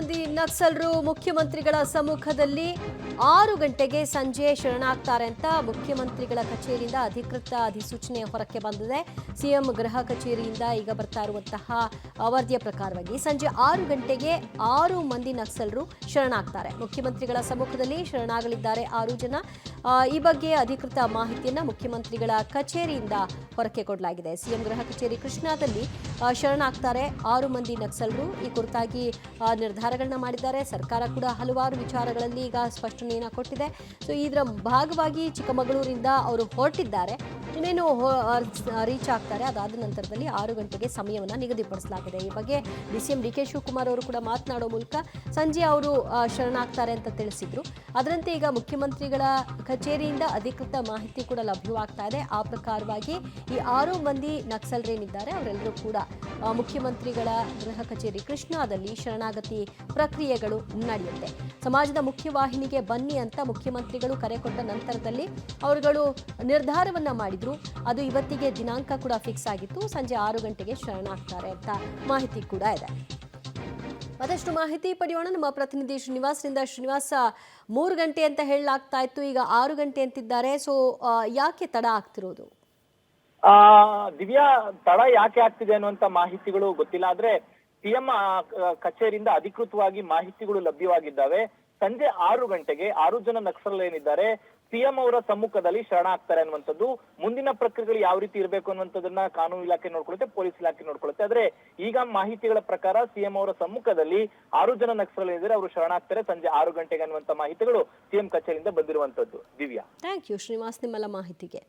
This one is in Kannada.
ಮಂದಿ ನಕ್ಸಲರು ಮುಖ್ಯಮಂತ್ರಿಗಳ ಸಮ್ಮುಖದಲ್ಲಿ 6 ಗಂಟೆಗೆ ಸಂಜೆ ಶರಣಾಗ್ತಾರೆ ಅಂತ ಮುಖ್ಯಮಂತ್ರಿಗಳ ಕಚೇರಿಯಿಂದ ಅಧಿಕೃತ ಅಧಿಸೂಚನೆ ಹೊರಕ್ಕೆ ಬಂದಿದೆ. ಸಿಎಂ ಗೃಹ ಕಚೇರಿಯಿಂದ ಈಗ ಬರ್ತಾ ಇರುವಂತಹ ವರದಿಯ ಪ್ರಕಾರವಾಗಿ ಸಂಜೆ 6 ಗಂಟೆಗೆ 6 ಮಂದಿ ನಕ್ಸಲರು ಶರಣಾಗ್ತಾರೆ. ಮುಖ್ಯಮಂತ್ರಿಗಳ ಸಮ್ಮುಖದಲ್ಲಿ ಶರಣಾಗಲಿದ್ದಾರೆ 6 ಜನ. ಈ ಬಗ್ಗೆ ಅಧಿಕೃತ ಮಾಹಿತಿಯನ್ನ ಮುಖ್ಯಮಂತ್ರಿಗಳ ಕಚೇರಿಯಿಂದ ಹೊರಕ್ಕೆ ಕೊಡಲಾಗಿದೆ. ಸಿಎಂ ಗೃಹ ಕಚೇರಿ ಕೃಷ್ಣಾದಲ್ಲಿ ಶರಣಾಗ್ತಾರೆ 6 ಮಂದಿ ನಕ್ಸಲರು. ಈ ಕುರಿತಾಗಿ ನಿರ್ಧಾರಗಳನ್ನ ಮಾಡಿದ್ದಾರೆ. ಸರ್ಕಾರ ಕೂಡ ಹಲವಾರು ವಿಚಾರಗಳಲ್ಲಿ ಈಗ ಸ್ಪಷ್ಟನೆಯನ್ನ ಕೊಟ್ಟಿದೆ. ಸೊ ಇದರ ಭಾಗವಾಗಿ ಚಿಕ್ಕಮಗಳೂರಿಂದ ಅವರು ಹೊರಟಿದ್ದಾರೆ. ಇನ್ನೇನು ರೀಚ್ ಆಗ್ತಾರೆ. ಅದಾದ ನಂತರದಲ್ಲಿ 6 ಗಂಟೆಗೆ ಸಮಯವನ್ನು ನಿಗದಿಪಡಿಸಲಾಗಿದೆ. ಈ ಬಗ್ಗೆ ಡಿಸಿಎಂ ಡಿಕೆ ಶಿವಕುಮಾರ್ ಅವರು ಕೂಡ ಮಾತನಾಡೋ ಮೂಲಕ ಸಂಜೆ ಅವರು ಶರಣಾಗ್ತಾರೆ ಅಂತ ತಿಳಿಸಿದ್ರು. ಅದರಂತೆ ಈಗ ಮುಖ್ಯಮಂತ್ರಿಗಳ ಕಚೇರಿಯಿಂದ ಅಧಿಕೃತ ಮಾಹಿತಿ ಕೂಡ ಲಭ್ಯವಾಗ್ತಾ ಇದೆ. ಆ ಪ್ರಕಾರವಾಗಿ ಈ 6 ಮಂದಿ ನಕ್ಸಲರೇನಿದ್ದಾರೆ ಅವರೆಲ್ಲರೂ ಕೂಡ ಮುಖ್ಯಮಂತ್ರಿಗಳ ಗೃಹ ಕಚೇರಿ ಕೃಷ್ಣಾದಲ್ಲಿ ಶರಣಾಗತಿ ಪ್ರಕ್ರಿಯೆಗಳು ನಡೆಯುತ್ತೆ. ಸಮಾಜದ ಮುಖ್ಯವಾಹಿನಿಗೆ ಬನ್ನಿ ಅಂತ ಮುಖ್ಯಮಂತ್ರಿಗಳು ಕರೆ ಕೊಟ್ಟ ನಂತರದಲ್ಲಿ ಅವರುಗಳು ನಿರ್ಧಾರವನ್ನ ಮಾಡಿದ್ರು. ಅದು ಇವತ್ತಿಗೆ ದಿನಾಂಕ ಕೂಡ ಫಿಕ್ಸ್ ಆಗಿತ್ತು. ಸಂಜೆ 6 ಗಂಟೆಗೆ ಶರಣಾಗ್ತಾರೆ ಅಂತ ಮಾಹಿತಿ ಕೂಡ ಇದೆ. ಮತ್ತಷ್ಟು ಮಾಹಿತಿ ಪಡೆಯೋಣ ನಮ್ಮ ಪ್ರತಿನಿಧಿ ಶ್ರೀನಿವಾಸ್ನಿಂದ. ಶ್ರೀನಿವಾಸ, 3 ಗಂಟೆ ಅಂತ ಹೇಳಲಾಗ್ತಾ ಇತ್ತು, ಈಗ 6 ಗಂಟೆ ಅಂತಿದ್ದಾರೆ. ಸೊ ಯಾಕೆ ತಡ ಆಗ್ತಿರೋದು? ದಿವ್ಯಾ, ತಡ ಯಾಕೆ ಆಗ್ತಿದೆ ಅನ್ನುವಂತ ಮಾಹಿತಿಗಳು ಗೊತ್ತಿಲ್ಲ. ಆದ್ರೆ ಸಿಎಂ ಕಚೇರಿಯಿಂದ ಅಧಿಕೃತವಾಗಿ ಮಾಹಿತಿಗಳು ಲಭ್ಯವಾಗಿದ್ದಾವೆ. ಸಂಜೆ 6 ಗಂಟೆಗೆ 6 ಜನ ನಕ್ಸಲರೇನಿದ್ದಾರೆ ಸಿಎಂ ಅವರ ಸಮ್ಮುಖದಲ್ಲಿ ಶರಣಾಗ್ತಾರೆ ಅನ್ನುವಂಥದ್ದು. ಮುಂದಿನ ಪ್ರಕ್ರಿಯೆಗಳು ಯಾವ ರೀತಿ ಇರಬೇಕು ಅನ್ನುವಂಥದ್ದನ್ನ ಕಾನೂನು ಇಲಾಖೆ ನೋಡ್ಕೊಳ್ಳುತ್ತೆ, ಪೊಲೀಸ್ ಇಲಾಖೆ ನೋಡ್ಕೊಳ್ಳುತ್ತೆ. ಆದ್ರೆ ಈಗ ಮಾಹಿತಿಗಳ ಪ್ರಕಾರ ಸಿಎಂ ಅವರ ಸಮ್ಮುಖದಲ್ಲಿ 6 ಜನ ನಕ್ಸಲರೇನಿದ್ದಾರೆ ಅವರು ಶರಣಾಗ್ತಾರೆ ಸಂಜೆ 6 ಗಂಟೆಗೆ ಅನ್ನುವಂತ ಮಾಹಿತಿಗಳು ಸಿಎಂ ಕಚೇರಿಯಿಂದ ಬಂದಿರುವಂತದ್ದು. ದಿವ್ಯಾ, ಥ್ಯಾಂಕ್ ಯು ಶ್ರೀನಿವಾಸ್ ನಿಮ್ಮೆಲ್ಲ ಮಾಹಿತಿಗೆ.